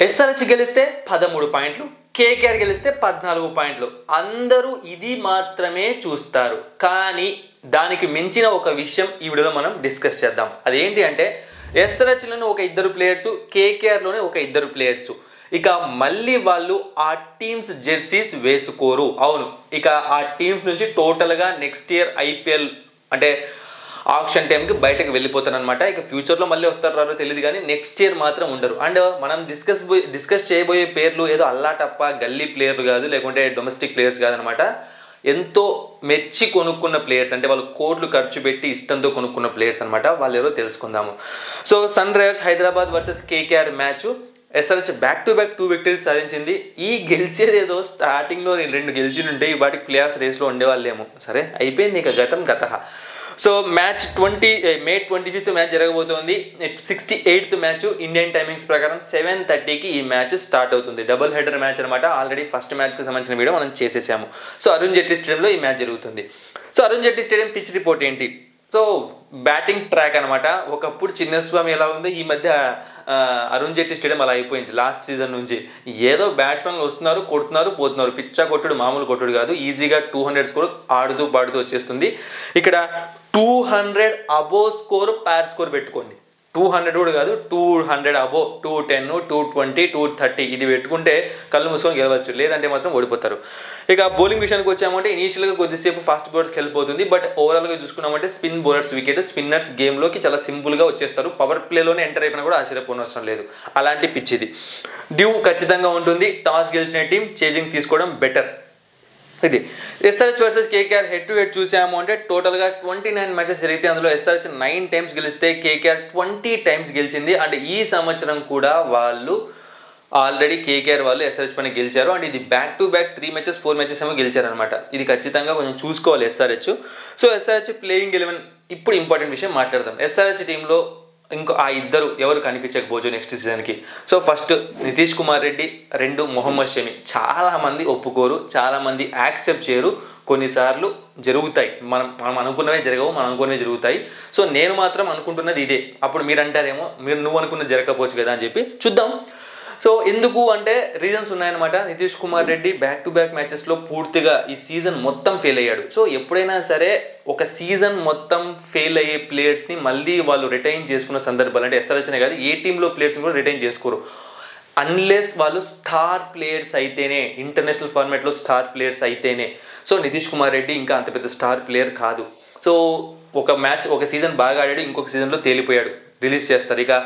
SRH గెలిస్తే 13 పాయింట్లు, KKR గెలిస్తే 14 పాయింట్లు. అందరూ ఇది మాత్రమే చూస్తారు. కానీ దానికి మించిన ఒక విషయం ఈ వీడియోలో మనం డిస్కస్ చేద్దాం. అదేంటి అంటే ఎస్ఆర్హెచ్లోనే ఒక ఇద్దరు ప్లేయర్స్, కేకేఆర్లోనే ఒక ఇద్దరు ప్లేయర్స్. ఇక మళ్ళీ వాళ్ళు ఆ టీమ్స్ జెర్సీస్ వేసుకోరు. అవును, ఇక ఆ టీమ్స్ నుంచి టోటల్గా నెక్స్ట్ ఇయర్ ఐపీఎల్ అంటే ఆక్షన్ టైంకి బయటకు వెళ్ళిపోతారనమాట. ఇక ఫ్యూచర్లో మళ్ళీ వస్తారో తెలియదు, కానీ నెక్స్ట్ ఇయర్ మాత్రం ఉండరు. అండ్ మనం డిస్కస్ చేయబోయే పేర్లు ఏదో అల్లాటప్ప గల్లీ ప్లేయర్లు కాదు, లేకుంటే డొమెస్టిక్ ప్లేయర్స్ కాదనమాట. ఎంతో మెచ్చి కొనుక్కున్న ప్లేయర్స్, అంటే వాళ్ళు కోట్లు ఖర్చు పెట్టి ఇష్టంతో కొనుక్కున్న ప్లేయర్స్ అనమాట. వాళ్ళు ఎవరో తెలుసుకుందాము. So sunrisers Hyderabad versus KKR match. SRH back to back 2 victories సాధించింది. ఈ గెలిచేది ఏదో స్టార్టింగ్లో 2 గెలిచినుంటే ఈ వాటికి ప్లే ఆఫ్స్ రేస్లో ఉండేవాళ్ళేమో. సరే, అయిపోయింది, ఇక గతం గత. సో మ్యాచ్ మే 25th మ్యాచ్ జరగబోతోంది. 68th మ్యాచ్ ఇండియన్ టైమింగ్స్ ప్రకారం 7:30కి ఈ మ్యాచ్ స్టార్ట్ అవుతుంది. డబుల్ హెడర్ మ్యాచ్ అనమాట. ఆల్రెడీ ఫస్ట్ మ్యాచ్కి సంబంధించిన వీడియో మనం చేసేసాము. సో అరుణ్ జైట్లీ స్టేడియంలో ఈ మ్యాచ్ జరుగుతుంది. So Arun Jaitley stadium pitch report ఏంటి? సో బ్యాటింగ్ ట్రాక్ అనమాట. ఒకప్పుడు చిన్నస్వామి ఎలా ఉంది, ఈ మధ్య అరుణ్ జైట్లీ స్టేడియం అలా అయిపోయింది. లాస్ట్ సీజన్ నుంచి ఏదో బ్యాట్స్మెన్లు వస్తున్నారు, కొడుతున్నారు, పోతున్నారు. పిచ్చా కొట్టుడు మామూలు కొట్టుడు కాదు. ఈజీగా 200 స్కోర్ ఆడుతూ పాడుతూ వచ్చేస్తుంది. ఇక్కడ 200 అబోవ్ స్కోర్ ప్యార్ స్కోర్ పెట్టుకోండి. 200 కూడా కాదు, 200 అబోవ్, 210, 220, 230 ఇది పెట్టుకుంటే కళ్ళు మూసుకొని గెలవచ్చు. లేదంటే మాత్రం ఓడిపోతారు. ఇక బౌలింగ్ విషయానికి వచ్చామంటే ఇనీషియల్గా కొద్దిసేపు ఫాస్ట్ బౌలర్స్కి వెళ్ళిపోతుంది. బట్ ఓవరాల్గా చూసుకున్నామంటే స్పిన్ బౌలర్స్ వికెట్, స్పిన్నర్స్ గేమ్లోకి చాలా సింపుల్గా వచ్చేస్తారు. పవర్ ప్లేలోనే ఎంటర్ అయిపోయినా కూడా ఆశ్చర్యపోనవసరం లేదు. అలాంటి పిచ్ ఇది. డ్యూ ఖచ్చితంగా ఉంటుంది. టాస్ గెలిచిన టీం చేజింగ్ తీసుకోవడం బెటర్. ఇది SRH versus KKR head to head చూసాము అంటే టోటల్గా 29 మ్యాచెస్ జరిగితే అందులో ఎస్ఆర్హెచ్ 9 టైమ్స్ గెలిస్తే కేకేఆర్ 20 టైమ్స్ గెలిచింది. అండ్ ఈ సంవత్సరం కూడా వాళ్ళు ఆల్రెడీ కేకేఆర్ వాళ్ళు ఎస్ఆర్హెచ్ పైన గెలిచారు. అండ్ ఇది back to back 3 matches 4 matches ఏమో గెలిచారనమాట. ఇది ఖచ్చితంగా కొంచెం చూసుకోవాలి ఎస్ఆర్హెచ్. సో ఎస్ఆర్హెచ్ ప్లేయింగ్ 11 ఇప్పుడు ఇంపార్టెంట్ విషయం మాట్లాడదాం. ఎస్ఆర్హెచ్ టీంలో ఇంకో ఆ ఇద్దరు ఎవరు కనిపించకపోవచ్చు నెక్స్ట్ సీజన్కి. So first Nitish Kumar Reddy, 2 Mohammed Shami. చాలామంది ఒప్పుకోరు, చాలామంది యాక్సెప్ట్ చేయరు. కొన్నిసార్లు జరుగుతాయి, మనం అనుకున్నవే జరగవు, మనం అనుకున్నవే జరుగుతాయి. సో నేను మాత్రం అనుకుంటున్నది ఇదే. అప్పుడు మీరు అంటారేమో, నువ్వు అనుకున్నది జరగకపోవచ్చు కదా అని చెప్పి. చూద్దాం. సో ఎందుకు అంటే రీజన్స్ ఉన్నాయన్నమాట. Nitish Kumar Reddy back to back మ్యాచెస్లో పూర్తిగా ఈ సీజన్ మొత్తం ఫెయిల్ అయ్యాడు. సో ఎప్పుడైనా సరే ఒక సీజన్ మొత్తం ఫెయిల్ అయ్యే ప్లేయర్స్ని మళ్ళీ వాళ్ళు రిటైన్ చేసుకున్న సందర్భాలు, అంటే ఎస్ఆర్హెచ్నే కాదు ఏ టీంలో ప్లేయర్స్ని కూడా రిటైన్ చేసుకోరు అన్లెస్ వాళ్ళు స్టార్ ప్లేయర్స్ అయితేనే, ఇంటర్నేషనల్ ఫార్మాట్లో స్టార్ ప్లేయర్స్ అయితేనే. సో నితీష్ కుమార్ రెడ్డి ఇంకా అంత పెద్ద స్టార్ ప్లేయర్ కాదు. సో ఒక సీజన్ బాగా ఆడాడు, ఇంకొక సీజన్లో తేలిపోయాడు, రిలీజ్ చేస్తారు. ఇక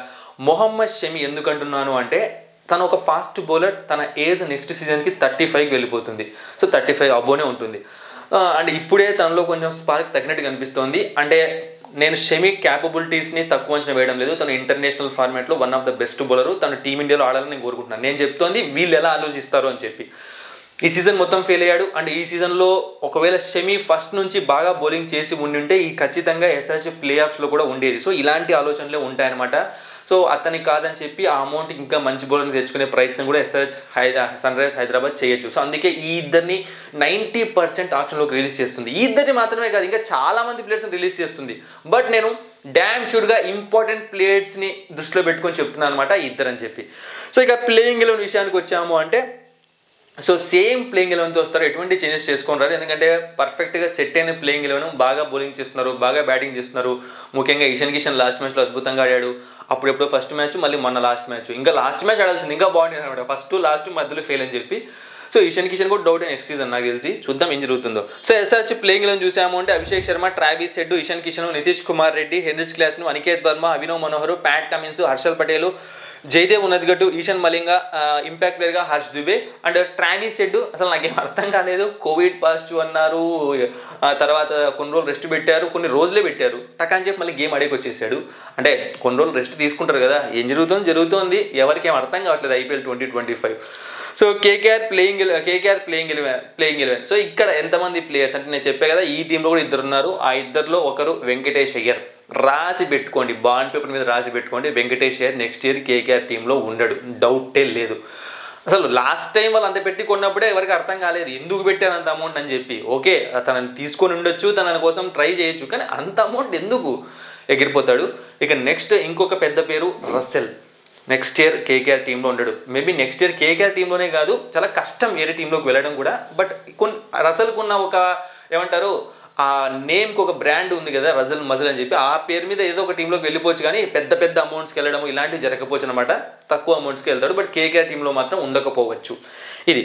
మొహమ్మద్ షమి ఎందుకంటున్నాను అంటే తను ఒక ఫాస్ట్ బౌలర్. తన ఏజ్ నెక్స్ట్ సీజన్కి 35కి వెళ్ళిపోతుంది. సో 35 అబోనే ఉంటుంది. అండ్ ఇప్పుడే తనలో కొంచెం స్పార్క్ తగ్గినట్టు కనిపిస్తోంది. అంటే నేను షమి క్యాపబిలిటీస్ని తక్కువ అంచనా వేయడం లేదు. తను ఇంటర్నేషనల్ ఫార్మాట్లో one of the best bowler. తను టీమిండియాలో ఆడాలని నేను కోరుకుంటున్నాను. నేను చెప్తోంది వీళ్ళు ఎలా ఆలోచిస్తారు అని చెప్పి. ఈ సీజన్ మొత్తం ఫెయిల్ అయ్యాడు. అండ్ ఈ సీజన్లో ఒకవేళ షమి ఫస్ట్ నుంచి బాగా బౌలింగ్ చేసి ఉండింటే ఈ ఖచ్చితంగా ఎస్ఆర్హెచ్ ప్లే ఆఫ్స్లో కూడా ఉండేది. సో ఇలాంటి ఆలోచనలే ఉంటాయన్నమాట. సో అతనికి కాదని చెప్పి ఆ అమౌంట్ ఇంకా మంచి బౌలర్ని తెచ్చుకునే ప్రయత్నం కూడా ఎస్ఆర్హెచ్ సన్ రైజర్స్ హైదరాబాద్ చేయొచ్చు. సో అందుకే ఈ ఇద్దరిని 90% ఆప్షన్లోకి రిలీజ్ చేస్తుంది. ఈ ఇద్దరిని మాత్రమే కాదు, ఇంకా చాలా మంది ప్లేయర్స్ని రిలీజ్ చేస్తుంది. బట్ నేను డ్యామ్ షూర్గా ఇంపార్టెంట్ ప్లేయర్స్ని దృష్టిలో పెట్టుకొని చెప్తున్నాను అనమాట ఈ ఇద్దరు అని చెప్పి. సో ఇక ప్లేయింగ్ 11 విషయానికి వచ్చాము అంటే సో సేమ్ ప్లేయింగ్ 11తో వస్తారు. ఎటువంటి చేంజెస్ చేసుకొని రారు. ఎందుకంటే పర్ఫెక్ట్గా సెట్ అయిన ప్లేయింగ్ 11, బాగా బౌలింగ్ చేస్తున్నారు, బాగా బ్యాటింగ్ చేస్తున్నారు. ముఖ్యంగా ఇషాన్ కిషన్ లాస్ట్ మ్యాచ్లో అద్భుతంగా ఆడాడు. అప్పుడెప్పుడు ఫస్ట్ మ్యాచ్, మళ్ళీ మొన్న లాస్ట్ మ్యాచ్. ఇంకా లాస్ట్ మ్యాచ్ ఆడాల్సింది, ఇంకా బాగుంటుంది అనమాట. ఫస్ట్ లాస్ట్ మధ్యలో ఫెయిల్ అని చెప్పి. సో ఇషాన్ కిషన్ కూడా డౌట్ నెక్స్ట్ సీజన్ నాకు తెలిసి. చూద్దాం ఏం జరుగుతుందో. సో ఎస్ఆర్హెచ్ ప్లేయింగ్ 11 చూసాము అంటే Abhishek Sharma, Travis Head, Ishan Kishan, Nitish Kumar Reddy, Heinrich Klaasen, Aniket Varma, Abhinav Manohar, Pat Cummins, Harshal Patel, Jaydev Unadkat, Eshan Malinga, impact ప్లేయర్గా Harsh Dubey. And Travis Head అసలు నాకేం అర్థం కాలేదు. కోవిడ్ పాజిటివ్ అన్నారు, తర్వాత కొన్ని రోజులు రెస్ట్ పెట్టారు, కొన్ని రోజులే పెట్టారు. టకాన్ చెప్పి మళ్ళీ గేమ్ ఆడేకి వచ్చేసాడు. అంటే కొన్ని రోజులు రెస్ట్ తీసుకుంటారు కదా, ఏం జరుగుతోంది ఎవరికి ఏం అర్థం కావట్లేదు IPL 2025. So KKR playing 11. So ఇక్కడ ఎంతమంది ప్లేయర్స్ అంటే నేను చెప్పే కదా, ఈ టీంలో కూడా ఇద్దరు ఉన్నారు. ఆ ఇద్దరిలో ఒకరు వెంకటేష్ అయ్యర్. రాసి పెట్టుకోండి, బాండ్ పేపర్ మీద రాసి పెట్టుకోండి. Venkatesh Iyer next year KKR టీంలో ఉండడు, డౌటే లేదు. అసలు లాస్ట్ టైం వాళ్ళు అంత పెట్టి కొన్నప్పుడే ఎవరికి అర్థం కాలేదు ఎందుకు పెట్టారు అంత అమౌంట్ అని చెప్పి. ఓకే తనని తీసుకొని ఉండొచ్చు, తన కోసం ట్రై చేయొచ్చు, కానీ అంత అమౌంట్ ఎందుకు? ఎగిరిపోతాడు. ఇక నెక్స్ట్ ఇంకొక పెద్ద పేరు రసెల్. నెక్స్ట్ ఇయర్ కేకేఆర్ టీంలో ఉండడు. మేబీ నెక్స్ట్ ఇయర్ కేకేఆర్ టీంలోనే కాదు, చాలా కష్టం వేరే టీంలోకి వెళ్ళడం కూడా. బట్ రసల్కున్న ఒక ఏమంటారు, ఆ నేమ్కి ఒక బ్రాండ్ ఉంది కదా, రజల్ మజల్ అని చెప్పి, ఆ పేరు మీద ఏదో ఒక టీంలోకి వెళ్ళిపోవచ్చు, కానీ పెద్ద పెద్ద అమౌంట్స్కి వెళ్ళడం ఇలాంటివి జరగకపోవచ్చు అనమాట. తక్కువ అమౌంట్స్కి వెళ్తాడు, బట్ కేకేఆర్ టీంలో మాత్రం ఉండకపోవచ్చు ఇది.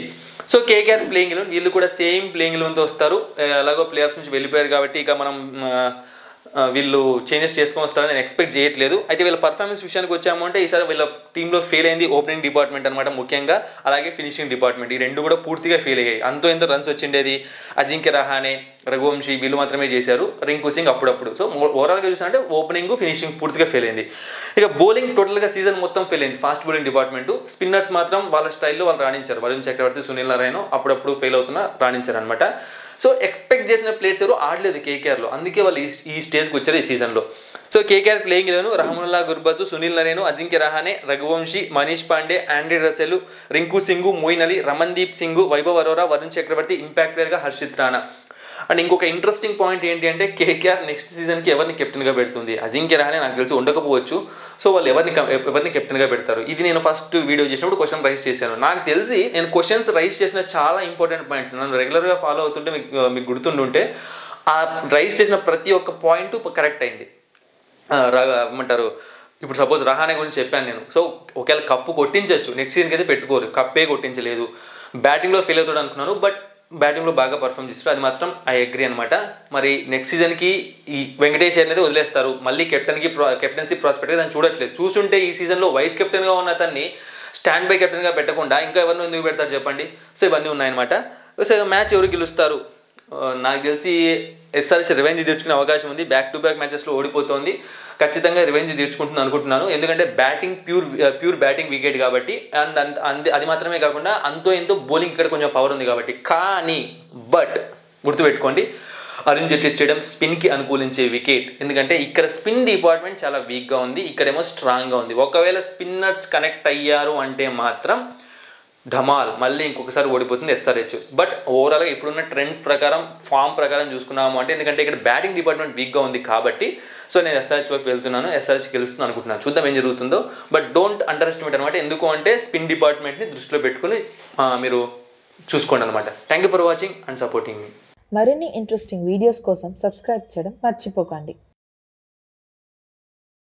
సో కేకేఆర్ ప్లేయింగ్ 11 వీళ్ళు కూడా సేమ్ ప్లేయింగ్ 11తో వస్తారు. అలాగో ప్లే ఆఫ్స్ నుంచి వెళ్ళిపోయారు కాబట్టి ఇక మనం వీళ్ళు చేంజెస్ చేసుకొని వస్తారని నేను ఎక్స్పెక్ట్ చేయట్లేదు. అయితే వీళ్ళ పర్ఫార్మెన్స్ విషయానికి వచ్చాము అంటే ఈసారి వీళ్ళ టీంలో ఫెయిల్ అయింది ఓపెనింగ్ డిపార్ట్మెంట్ అనమాట ముఖ్యంగా, అలాగే ఫినిషింగ్ డిపార్ట్మెంట్. ఈ రెండు కూడా పూర్తిగా ఫెయిల్ అయ్యాయి. అంతో ఎంతో రన్స్ వచ్చిండేది అజింక్య రహానే, రఘువంశీ వీళ్ళు మాత్రమే చేశారు, రింకు సింగ్ అప్పుడప్పుడు. సో ఓవరాల్గా చూసానంటే ఓపెనింగ్ ఫినిషింగ్ పూర్తిగా ఫెయిల్ అయింది. ఇక బౌలింగ్ టోటల్గా సీజన్ మొత్తం ఫెయిల్ అయింది, ఫాస్ట్ బౌలింగ్ డిపార్ట్మెంట్. స్పిన్నర్స్ మాత్రం వాళ్ళ స్టైల్లో వాళ్ళు రాణించారు. వరుణ్ చక్రవర్తి, సునీల్ నారాయణ అప్పుడప్పుడు ఫెయిల్ అవుతున్నా రాణించారు అనమాట. సో ఎక్స్పెక్ట్ చేసిన ప్లేయర్స్ ఎవరు ఆడలేదు కేకేఆర్లో, అందుకే వాళ్ళు ఈ స్టేజ్కి వచ్చారు ఈ సీజన్లో. So KKR playing 11 Rahmanullah Gurbaz, Sunil Narine, Ajinkya Rahane, Raghuvanshi, Manish Pandey, Andre Russell, Rinku Singh, Moeen Ali, Ramandeep Singh, Vaibhav Arora, Varun Chakravarthy, impact ప్లేయర్గా హర్షిత్ రాణా. అండ్ ఇంకొక ఇంట్రెస్టింగ్ పాయింట్ ఏంటి అంటే కేకేఆర్ నెక్స్ట్ సీజన్కి ఎవరిని కెప్టెన్గా పెడుతుంది. అజింక్య రహానే నాకు తెలిసి ఉండకపోవచ్చు. సో వాళ్ళు ఎవరిని కెప్టెన్గా పెడతారు, ఇది నేను ఫస్ట్ వీడియో చేసినప్పుడు క్వశ్చన్ రైజ్ చేశాను. నాకు తెలిసి నేను క్వశ్చన్స్ రైజ్ చేసిన చాలా ఇంపార్టెంట్ పాయింట్స్ నన్ను రెగ్యులర్గా ఫాలో అవుతుంటే మీకు గుర్తుండుంటే ఆ రైజ్ చేసిన ప్రతి ఒక్క పాయింట్ కరెక్ట్ అయింది. ఏమంటారు, ఇప్పుడు సపోజ్ రహానే గురించి చెప్పాను నేను. సో ఒకవేళ కప్పు కొట్టించవచ్చు, నెక్స్ట్ సీజన్కి అయితే పెట్టుకోరు, కప్పే కొట్టించలేదు. బ్యాటింగ్లో ఫెయిల్ అవుతాడు అనుకున్నాను, బట్ బ్యాటింగ్లో బాగా పర్ఫామ్ చేస్తారు, అది మాత్రం ఐ అగ్రీ అనమాట. మరి నెక్స్ట్ సీజన్కి ఈ వెంకటేష్ అనేది వదిలేస్తారు, మళ్ళీ కెప్టెన్సీ ప్రాస్పెక్ట్గా దాన్ని చూడట్లేదు. చూస్తుంటే ఈ సీజన్లో వైస్ కెప్టెన్గా ఉన్న అతన్ని స్టాండ్ బై కెప్టెన్గా పెట్టకుండా ఇంకా ఎవరిని ఎందుకు పెడతారు చెప్పండి. సో ఇవన్నీ ఉన్నాయన్నమాట. సో మ్యాచ్ ఎవరు గెలుస్తారు, నాకు తెలిసి ఎస్ఆర్హెచ్ రివెంజ్ తీర్చుకునే అవకాశం ఉంది. బ్యాక్ టు బ్యాక్ మ్యాచెస్లో ఓడిపోతుంది, ఖచ్చితంగా రివెంజ్ తీర్చుకుంటుంది అనుకుంటున్నాను. ఎందుకంటే బ్యాటింగ్ ప్యూర్ బ్యాటింగ్ వికెట్ కాబట్టి, అండ్ అది మాత్రమే కాకుండా అంతో ఎంతో బౌలింగ్ ఇక్కడ కొంచెం పవర్ ఉంది కాబట్టి. కానీ బట్ గుర్తుపెట్టుకోండి, అరుణ్ జైట్లీ స్టేడియం స్పిన్కి అనుకూలించే వికెట్, ఎందుకంటే ఇక్కడ స్పిన్ డిపార్ట్మెంట్ చాలా వీక్గా ఉంది, ఇక్కడేమో స్ట్రాంగ్గా ఉంది. ఒకవేళ స్పిన్నర్స్ కనెక్ట్ అయ్యారు అంటే మాత్రం ఢమాల్ మళ్ళీ ఇంకొకసారి ఓడిపోతుంది ఎస్ఆర్హెచ్. బట్ ఓవరాల్గా ఇప్పుడున్న ట్రెండ్స్ ప్రకారం, ఫామ్ ప్రకారం చూసుకున్నాము అంటే, ఎందుకంటే ఇక్కడ బ్యాటింగ్ డిపార్ట్మెంట్ వీక్గా ఉంది కాబట్టి, సో నేను ఎస్ఆర్హెచ్ వైపు వెళ్తున్నాను, ఎస్ఆర్హెచ్ గెలుస్తుంది అనుకుంటున్నాను. చూద్దాం ఏం జరుగుతుందో. బట్ డోంట్ అండర్ ఎస్టిమేట్ అనమాట. ఎందుకు అంటే స్పిన్ డిపార్ట్మెంట్ని దృష్టిలో పెట్టుకుని మీరు చూసుకోండి అనమాట. Thank you for watching and supporting మీ. మరిన్ని ఇంట్రెస్టింగ్ వీడియోస్ కోసం సబ్స్క్రైబ్ చేయడం మర్చిపోకండి.